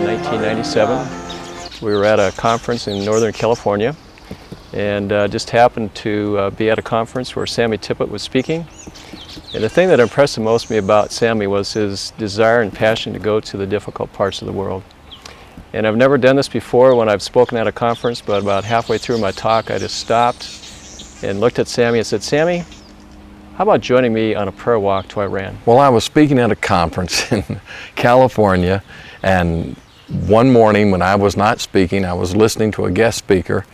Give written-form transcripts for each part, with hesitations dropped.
1997. We were at a conference in Northern California and just happened to be at a conference where Sammy Tippett was speaking. And the thing that impressed most me about Sammy was his desire and passion to go to the difficult parts of the world. And I've never done this before when I've spoken at a conference, but about halfway through my talk I just stopped and looked at Sammy and said, "Sammy, how about joining me on a prayer walk to Iran?" Well, I was speaking at a conference in California, and one morning when I was not speaking, I was listening to a guest speaker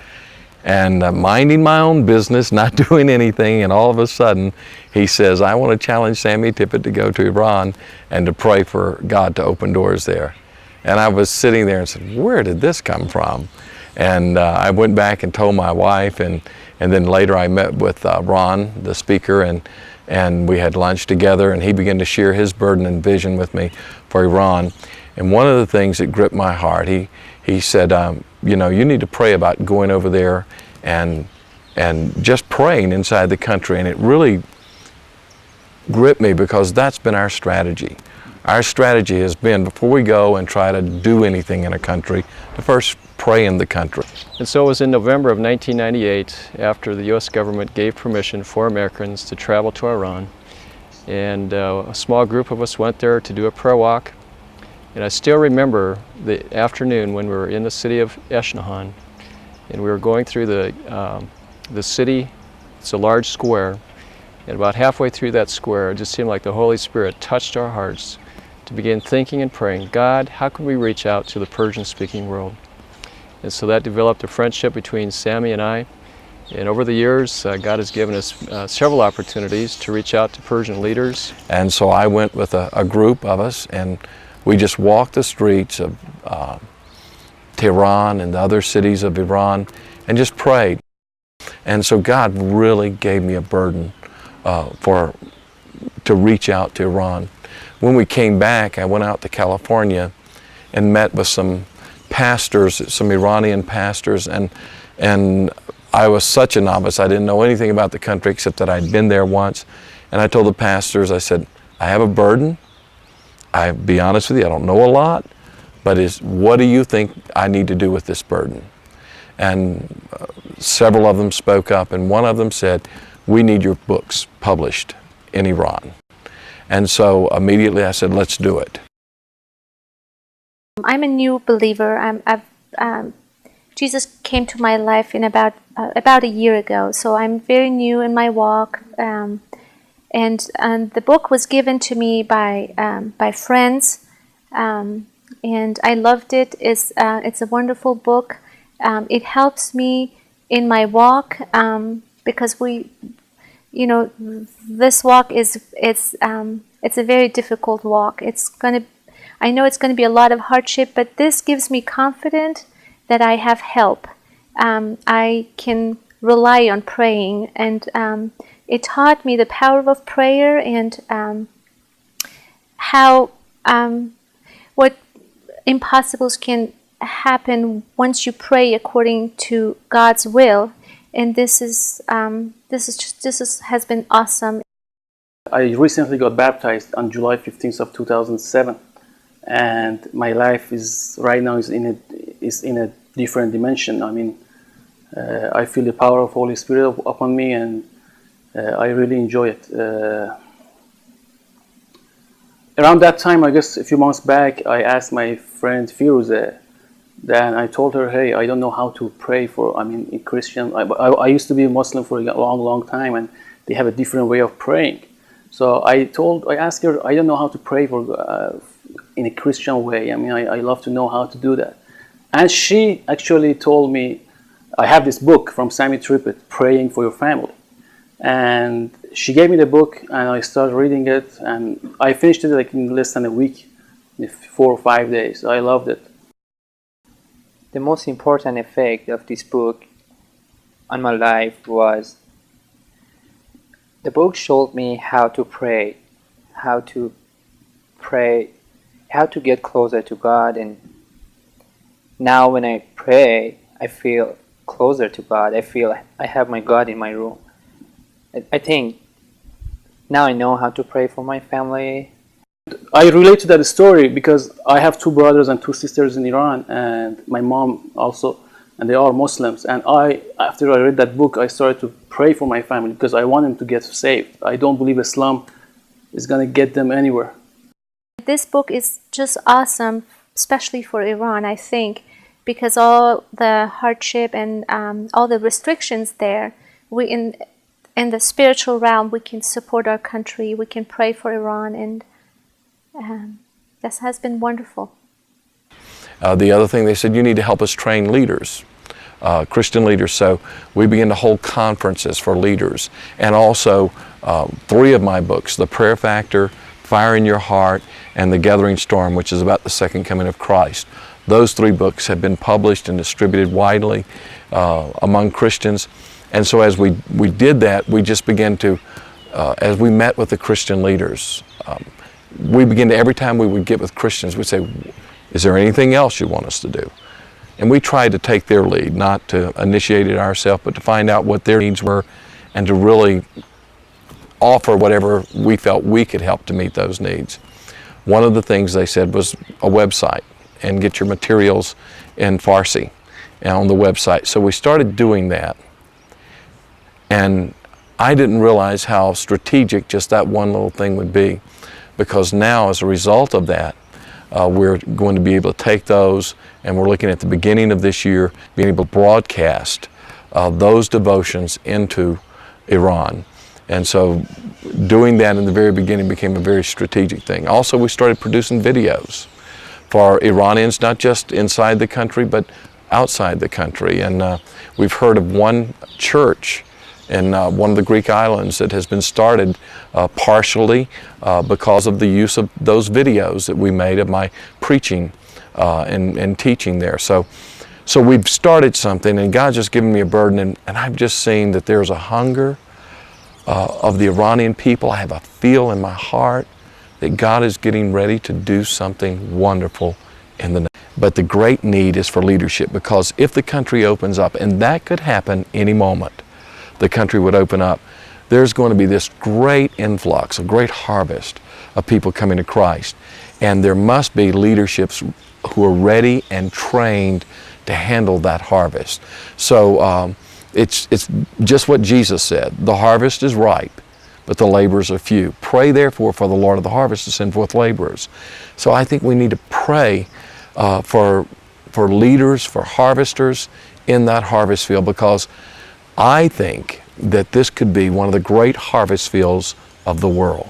and minding my own business, not doing anything, and all of a sudden he says, "I want to challenge Sammy Tippett to go to Iran and to pray for God to open doors there." And I was sitting there and said, "Where did this come from?" And I went back and told my wife, and then later I met with Ron, the speaker, and we had lunch together, and he began to share his burden and vision with me for Iran. And one of the things that gripped my heart, he said, you know, you need to pray about going over there and just praying inside the country. And it really gripped me because that's been our strategy. Our strategy has been, before we go and try to do anything in a country, to first pray in the country. And so it was in November of 1998, after the U.S. government gave permission for Americans to travel to Iran. And a small group of us went there to do a prayer walk. And I still remember the afternoon when we were in the city of Eshnahon, and we were going through the city. It's a large square, and about halfway through that square, it just seemed like the Holy Spirit touched our hearts to begin thinking and praying, "God, how can we reach out to the Persian-speaking world?" And so that developed a friendship between Sammy and I. And over the years, God has given us several opportunities to reach out to Persian leaders. And so I went with a group of us, and we just walked the streets of Tehran and the other cities of Iran and just prayed. And so God really gave me a burden to reach out to Iran. When we came back, I went out to California and met with some pastors, some Iranian pastors, and I was such a novice. I didn't know anything about the country except that I'd been there once. And I told the pastors, I said, "I have a burden. I'll be honest with you, I don't know a lot, but what do you think I need to do with this burden?" And several of them spoke up, and one of them said, "We need your books published in Iran." And so immediately I said, "Let's do it." I'm a new believer. Jesus came to my life in about a year ago, so I'm very new in my walk. And the book was given to me by friends, and I loved it. It's a wonderful book. It helps me in my walk because this walk it's a very difficult walk. I know it's going to be a lot of hardship, but this gives me confidence that I have help. I can rely on praying, and it taught me the power of prayer and how what impossibles can happen once you pray according to God's will. And this has been awesome. I recently got baptized on July 15th of 2007, and my life is right now is in a different dimension. I mean, I feel the power of Holy Spirit upon me, and I really enjoy it. Around that time, I guess a few months back, I asked my friend Firuze, then I told her, "Hey, I don't know how to pray in Christian. I used to be a Muslim for a long time, and they have a different way of praying." So I asked her, "I don't know how to pray in a Christian way. I mean, I love to know how to do that." And she actually told me, "I have this book from Sammy Tippett, Praying for Your Family." And she gave me the book, and I started reading it, and I finished it like in less than a week, in 4 or 5 days. I loved it. The most important effect of this book on my life was the book showed me how to pray, how to get closer to God. And now when I pray, I feel closer to God. I feel I have my God in my room. I think now I know how to pray for my family. I relate to that story because I have 2 brothers and 2 sisters in Iran, and my mom also, and they are Muslims. And after I read that book, I started to pray for my family because I want them to get saved. I don't believe Islam is going to get them anywhere. This book is just awesome, especially for Iran, I think, because all the hardship and all the restrictions there, we in the spiritual realm, we can support our country, we can pray for Iran, and this has been wonderful. The other thing, they said, you need to help us train leaders, Christian leaders. So we began to hold conferences for leaders. And also 3 of my books, The Prayer Factor, Fire in Your Heart, and The Gathering Storm, which is about the second coming of Christ. Those 3 books have been published and distributed widely among Christians. And so as we did that, we just began to, as we met with the Christian leaders, we began to, every time we would get with Christians, we'd say, is there anything else you want us to do? And we tried to take their lead, not to initiate it ourselves, but to find out what their needs were and to really offer whatever we felt we could help to meet those needs. One of the things they said was a website and get your materials in Farsi on the website. So we started doing that. And I didn't realize how strategic just that one little thing would be, because now as a result of that, we're going to be able to take those, and we're looking at the beginning of this year being able to broadcast those devotions into Iran. And so doing that in the very beginning became a very strategic thing. Also, we started producing videos for Iranians, not just inside the country, but outside the country. And we've heard of one church in one of the Greek islands that has been started partially because of the use of those videos that we made of my preaching and teaching there. So we've started something, and God's just given me a burden, and I've just seen that there's a hunger of the Iranian people. I have a feel in my heart that God is getting ready to do something wonderful in the nation. But the great need is for leadership, because if the country opens up, and that could happen any moment, the country would open up, there's going to be this great influx, a great harvest of people coming to Christ. And there must be leaderships who are ready and trained to handle that harvest. So it's just what Jesus said. The harvest is ripe, but the laborers are few. Pray therefore for the Lord of the harvest to send forth laborers. So I think we need to pray for leaders, for harvesters in that harvest field, because I think that this could be one of the great harvest fields of the world.